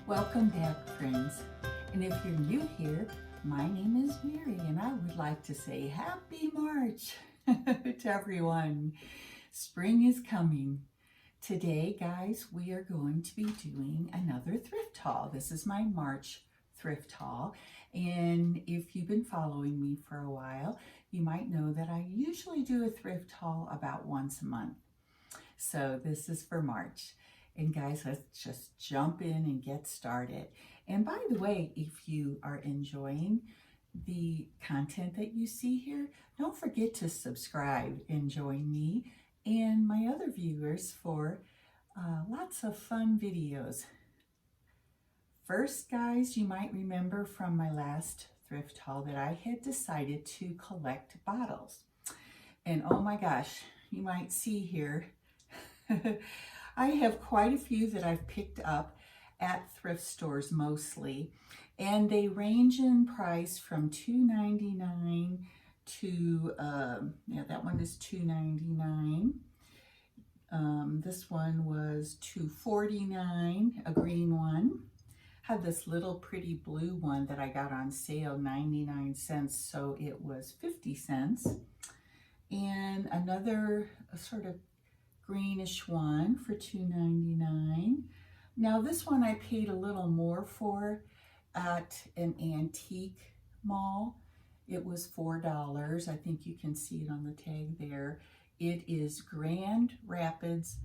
Welcome back, friends. And if you're new here, my name is Mary, and I would like to say Happy March to everyone. Spring is coming. Today, guys, we are going to be doing another thrift haul. This is my March thrift haul. And if you've been following me for a while, you might know that I usually do a thrift haul about once a month. So this is for March. And guys, let's just jump in and get started. And by the way, if you are enjoying the content that you see here, don't forget to subscribe and join me and my other viewers for lots of fun videos. First, guys, you might remember from my last thrift haul that I had decided to collect bottles. And oh my gosh, you might see here, I have quite a few that I've picked up at thrift stores mostly, and they range in price from $2.99 to, that one is $2.99. This one was $2.49, a green one. Had this little pretty blue one that I got on sale, 99 cents, so it was 50 cents. And another sort of greenish one for $2.99. Now this one I paid a little more for at an antique mall. It was $4. I think you can see it on the tag there. It is Grand Rapids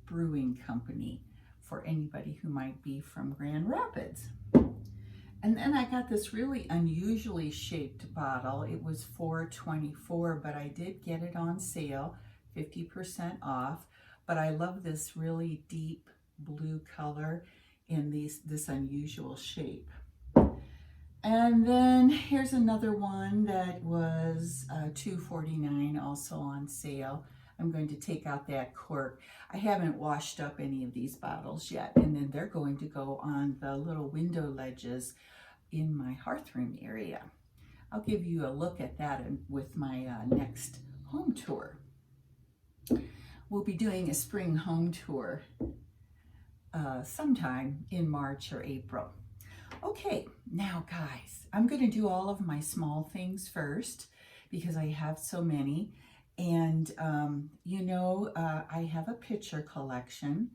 Brewing Company, for anybody who might be from Grand Rapids. And then I got this really unusually shaped bottle. It was $4.24, but I did get it on sale, 50% off. But I love this really deep blue color in this unusual shape. And then here's another one that was $2.49, also on sale. I'm going to take out that cork. I haven't washed up any of these bottles yet, and then they're going to go on the little window ledges in my hearthroom area. I'll give you a look at that with my next home tour. We'll be doing a spring home tour sometime in March or April. Okay, now guys, I'm going to do all of my small things first because I have so many. And I have a picture collection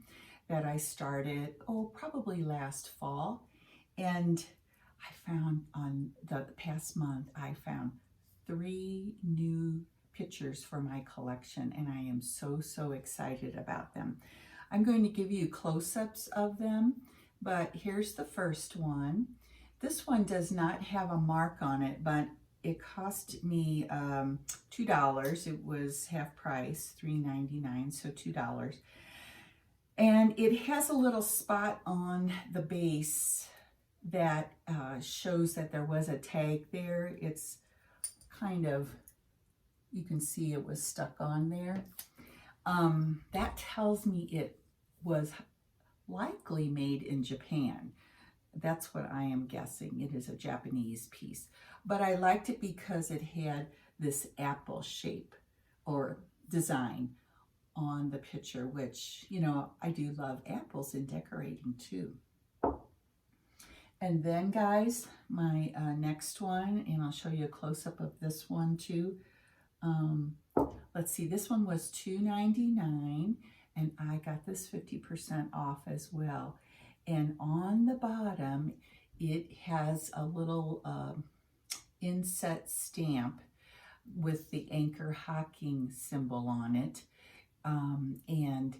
that I started, probably last fall. And I found on the past month, I found 3 new pictures for my collection, and I am so excited about them. I'm going to give you close-ups of them, but here's the first one. This one does not have a mark on it, but it cost me $2. It was half price, $3.99, so $2. And it has a little spot on the base that shows that there was a tag there. It's kind of, you can see it was stuck on there. That tells me it was likely made in Japan. That's what I am guessing. It is a Japanese piece. But I liked it because it had this apple shape or design on the picture, which, I do love apples in decorating too. And then, guys, my next one, and I'll show you a close-up of this one too. Let's see, this one was $2.99, and I got this 50% off as well. And on the bottom, it has a little inset stamp with the Anchor Hocking symbol on it. And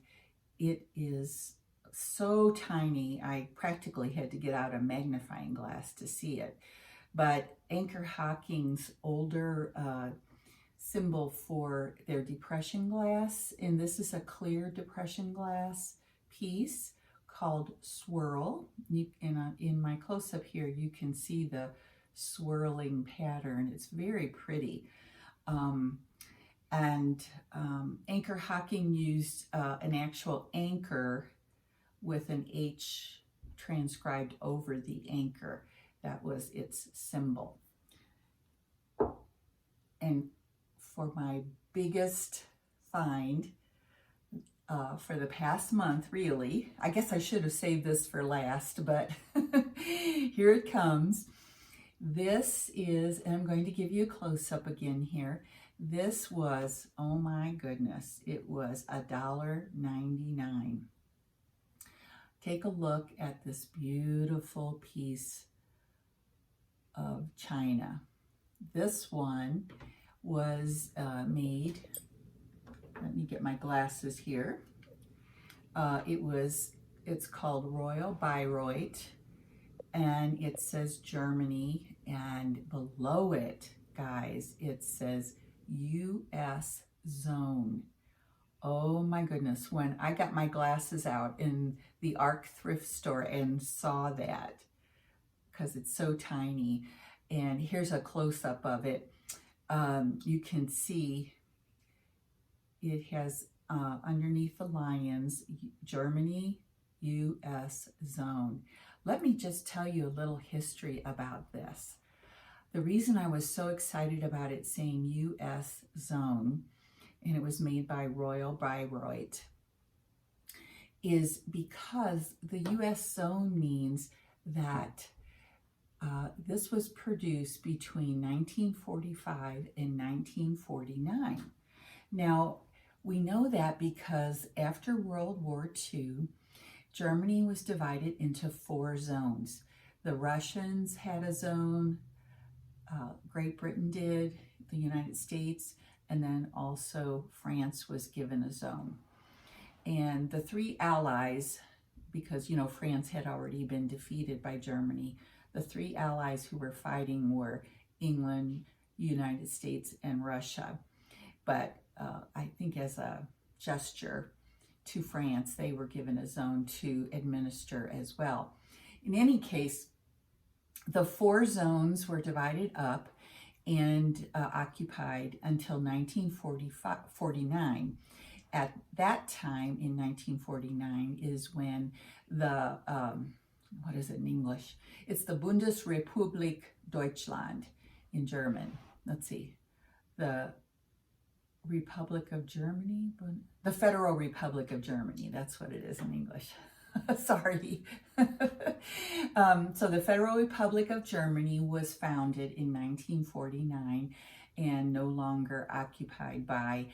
it is so tiny, I practically had to get out a magnifying glass to see it. But Anchor Hocking's older symbol for their depression glass, and this is a clear depression glass piece called Swirl. In my close-up here, you can see the swirling pattern. It's very pretty. Anchor Hocking used an actual anchor with an H transcribed over the anchor. That was its symbol. And for my biggest find, for the past month, really. I guess I should have saved this for last, but here it comes. This is, and I'm going to give you a close-up again here. This was, oh my goodness, it was $1.99. Take a look at this beautiful piece of china. This one was made, let me get my glasses here. It's called Royal Bayreuth, and it says Germany, and below it, guys, it says US Zone. Oh my goodness, when I got my glasses out in the Arc Thrift Store and saw that, because it's so tiny, and here's a close-up of it, you can see it has underneath the lions, Germany, US Zone. Let me just tell you a little history about this. The reason I was so excited about it saying US Zone, and it was made by Royal Bayreuth, is because the US Zone means that this was produced between 1945 and 1949. Now, we know that because after World War II, Germany was divided into 4 zones. The Russians had a zone, Great Britain did, the United States, and then also France was given a zone. And the 3 allies, because, you know, France had already been defeated by Germany, the 3 allies who were fighting were England, United States, and Russia. But I think as a gesture to France, they were given a zone to administer as well. In any case, the 4 zones were divided up and occupied until 1949. At that time, in 1949, is when the, what is it in English? It's the Bundesrepublik Deutschland in German. Let's see. The Republic of Germany? The Federal Republic of Germany. That's what it is in English. Sorry. So the Federal Republic of Germany was founded in 1949 and no longer occupied by,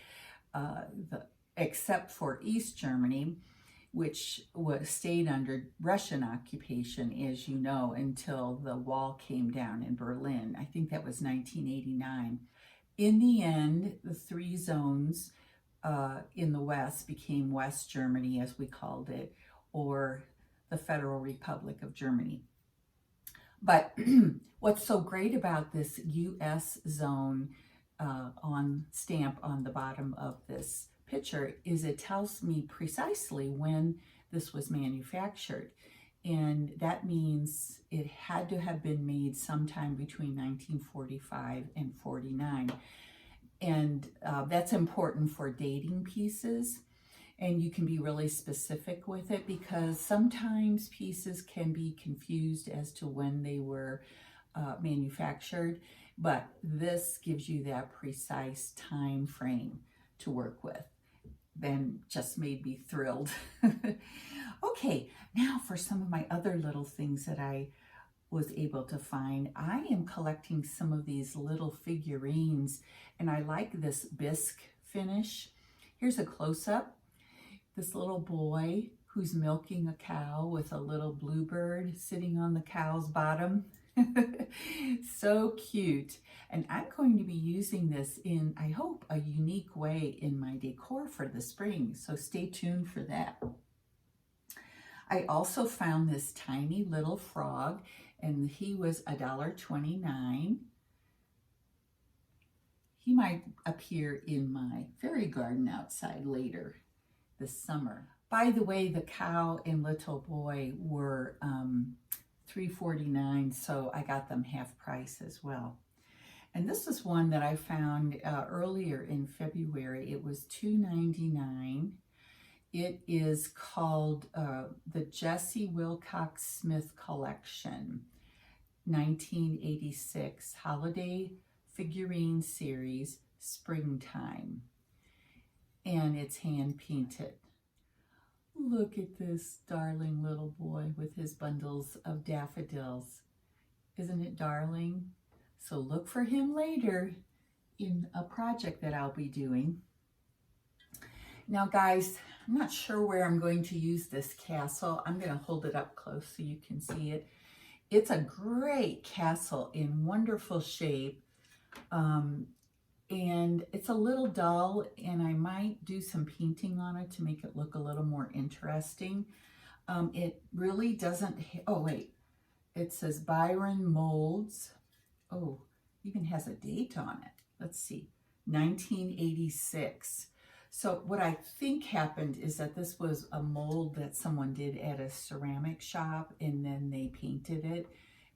except for East Germany, which stayed under Russian occupation, as you know, until the wall came down in Berlin. I think that was 1989. In the end, the 3 zones in the West became West Germany, as we called it, or the Federal Republic of Germany. But what's so great about this US zone stamp on the bottom of this picture is it tells me precisely when this was manufactured. And that means it had to have been made sometime between 1945 and 49. And that's important for dating pieces. And you can be really specific with it because sometimes pieces can be confused as to when they were manufactured. But this gives you that precise time frame to work with. Then just made me thrilled. Okay, now for some of my other little things that I was able to find. I am collecting some of these little figurines, and I like this bisque finish. Here's a close-up. This little boy who's milking a cow with a little bluebird sitting on the cow's bottom. So cute. And I'm going to be using this in, I hope, a unique way in my decor for the spring. So stay tuned for that. I also found this tiny little frog, and he was $1.29. He might appear in my fairy garden outside later this summer. By the way, the cow and little boy were $3.49, so I got them half price as well. And this is one that I found earlier in February. It was $2.99. It is called the Jessie Wilcox Smith Collection, 1986 Holiday Figurine Series, Springtime. And it's hand painted. Look at this darling little boy with his bundles of daffodils. Isn't it darling? So look for him later in a project that I'll be doing. Now guys, I'm not sure where I'm going to use this castle. I'm going to hold it up close so you can see it. It's a great castle in wonderful shape. And it's a little dull, and I might do some painting on it to make it look a little more interesting. It really doesn't, oh wait, it says Byron Molds. Oh, even has a date on it. Let's see, 1986. So what I think happened is that this was a mold that someone did at a ceramic shop, and then they painted it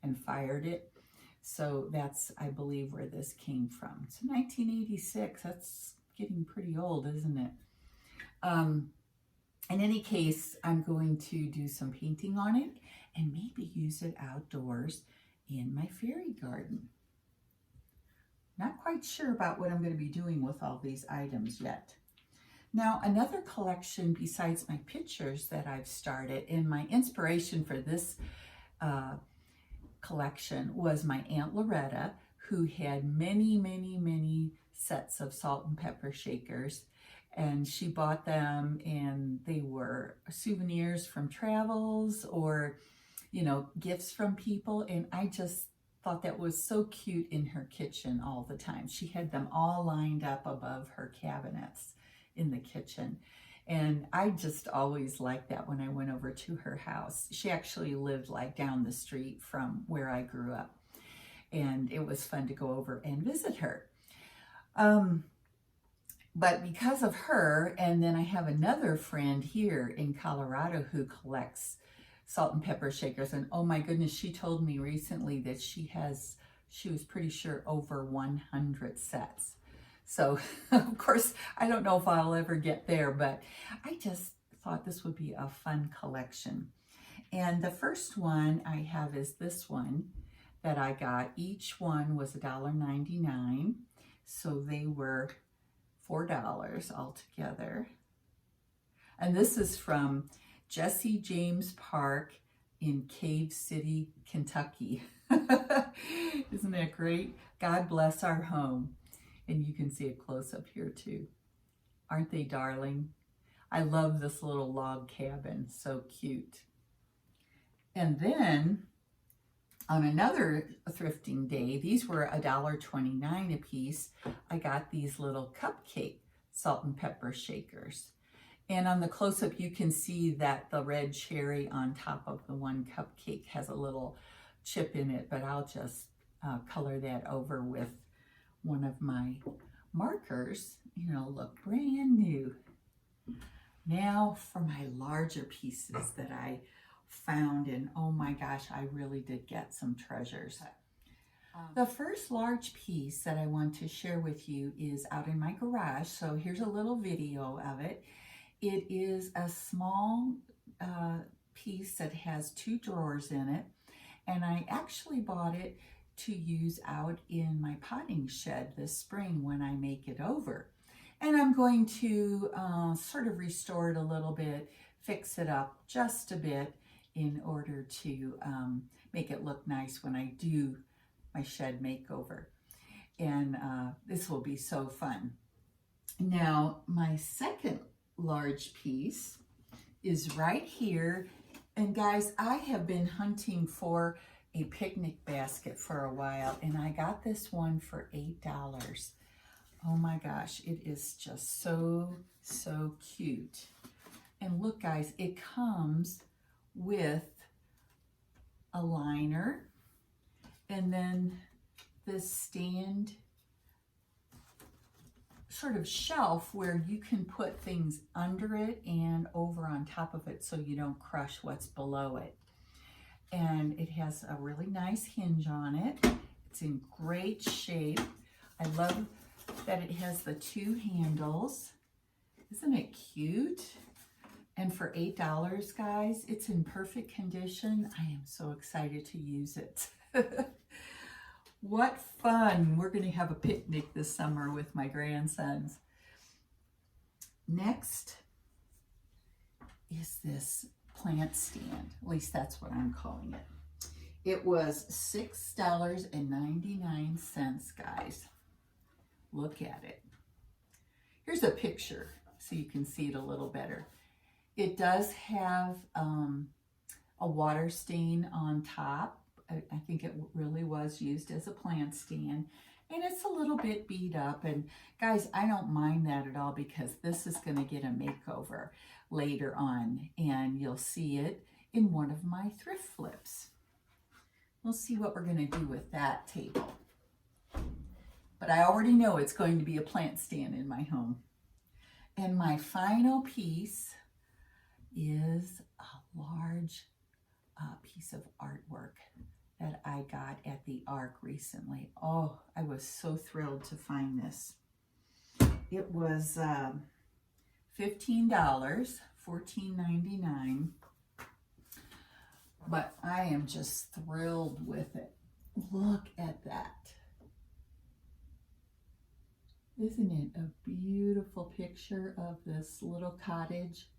and fired it. So that's, I believe, where this came from. It's 1986. That's getting pretty old, isn't it? In any case, I'm going to do some painting on it and maybe use it outdoors in my fairy garden. Not quite sure about what I'm going to be doing with all these items yet. Now, another collection besides my pictures that I've started, and my inspiration for this collection was my Aunt Loretta, who had many sets of salt and pepper shakers, and she bought them, and they were souvenirs from travels or, you know, gifts from people. And I just thought that was so cute in her kitchen all the time. She had them all lined up above her cabinets in the kitchen. And I just always liked that when I went over to her house. She actually lived like down the street from where I grew up. And it was fun to go over and visit her. But because of her, and then I have another friend here in Colorado who collects salt and pepper shakers. And oh my goodness, she told me recently that she was pretty sure over 100 sets. So, of course, I don't know if I'll ever get there, but I just thought this would be a fun collection. And the first one I have is this one that I got. Each one was $1.99, so they were $4 altogether. And this is from Jesse James Park in Cave City, Kentucky. Isn't that great? God bless our home. And you can see a close-up here too. Aren't they darling? I love this little log cabin, so cute. And then on another thrifting day, these were $1.29 a piece. I got these little cupcake salt and pepper shakers. And on the close-up, you can see that the red cherry on top of the one cupcake has a little chip in it, but I'll just color that over with one of my markers, you know, look brand new. Now for my larger pieces that I found, and oh my gosh, I really did get some treasures. The first large piece that I want to share with you is out in my garage, so here's a little video of it. It is a small piece that has 2 drawers in it, and I actually bought it to use out in my potting shed this spring when I make it over. And I'm going to sort of restore it a little bit, fix it up just a bit in order to make it look nice when I do my shed makeover. And this will be so fun. Now, my second large piece is right here. And guys, I have been hunting for a picnic basket for a while, and I got this one for $8. Oh my gosh, it is just so cute. And look guys, it comes with a liner and then this stand sort of shelf where you can put things under it and over on top of it so you don't crush what's below it. And it has a really nice hinge on it. It's in great shape. I love that it has the 2 handles. Isn't it cute? And for $8, guys, it's in perfect condition. I am so excited to use it. What fun. We're going to have a picnic this summer with my grandsons. Next is this plant stand. At least that's what I'm calling it. It was $6.99, guys. Look at it. Here's a picture so you can see it a little better. It does have a water stain on top. I think it really was used as a plant stand. And it's a little bit beat up. And guys, I don't mind that at all because this is going to get a makeover later on. And you'll see it in one of my thrift flips. We'll see what we're going to do with that table. But I already know it's going to be a plant stand in my home. And my final piece is a large piece of artwork that I got at the Arc recently. Oh, I was so thrilled to find this. It was $15, $14.99. But I am just thrilled with it. Look at that. Isn't it a beautiful picture of this little cottage?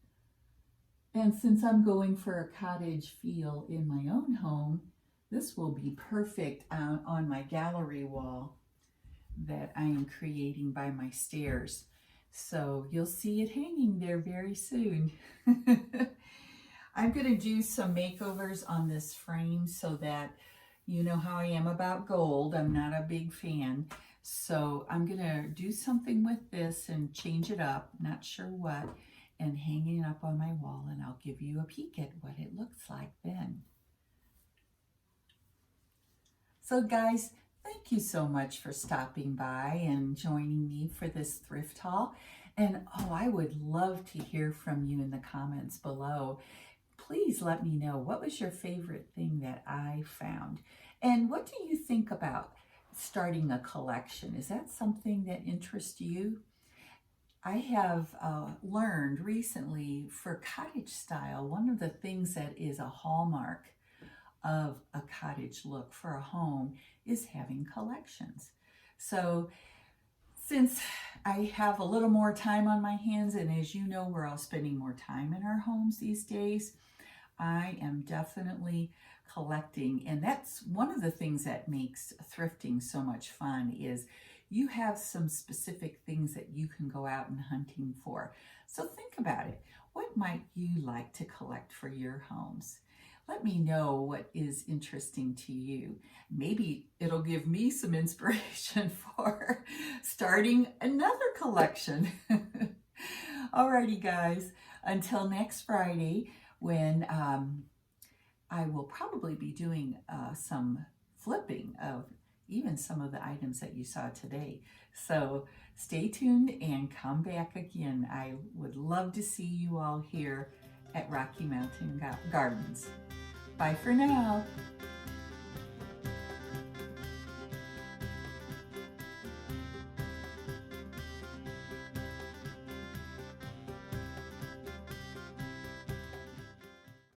And since I'm going for a cottage feel in my own home, this will be perfect on my gallery wall that I am creating by my stairs. So you'll see it hanging there very soon. I'm going to do some makeovers on this frame so that you know how I am about gold. I'm not a big fan. So I'm going to do something with this and change it up, not sure what, and hanging it up on my wall, and I'll give you a peek at what it looks like then. So guys, thank you so much for stopping by and joining me for this thrift haul. And oh, I would love to hear from you in the comments below. Please let me know, what was your favorite thing that I found? And what do you think about starting a collection? Is that something that interests you? I have learned recently for cottage style, one of the things that is a hallmark of a cottage look for a home is having collections. So since I have a little more time on my hands, and as you know, we're all spending more time in our homes these days, I am definitely collecting. And that's one of the things that makes thrifting so much fun, is you have some specific things that you can go out and hunting for. So think about it. What might you like to collect for your homes? Let me know what is interesting to you. Maybe it'll give me some inspiration for starting another collection. Alrighty guys, until next Friday, when I will probably be doing some flipping of even some of the items that you saw today. So stay tuned and come back again. I would love to see you all here at Rocky Mountain Gardens. Bye for now.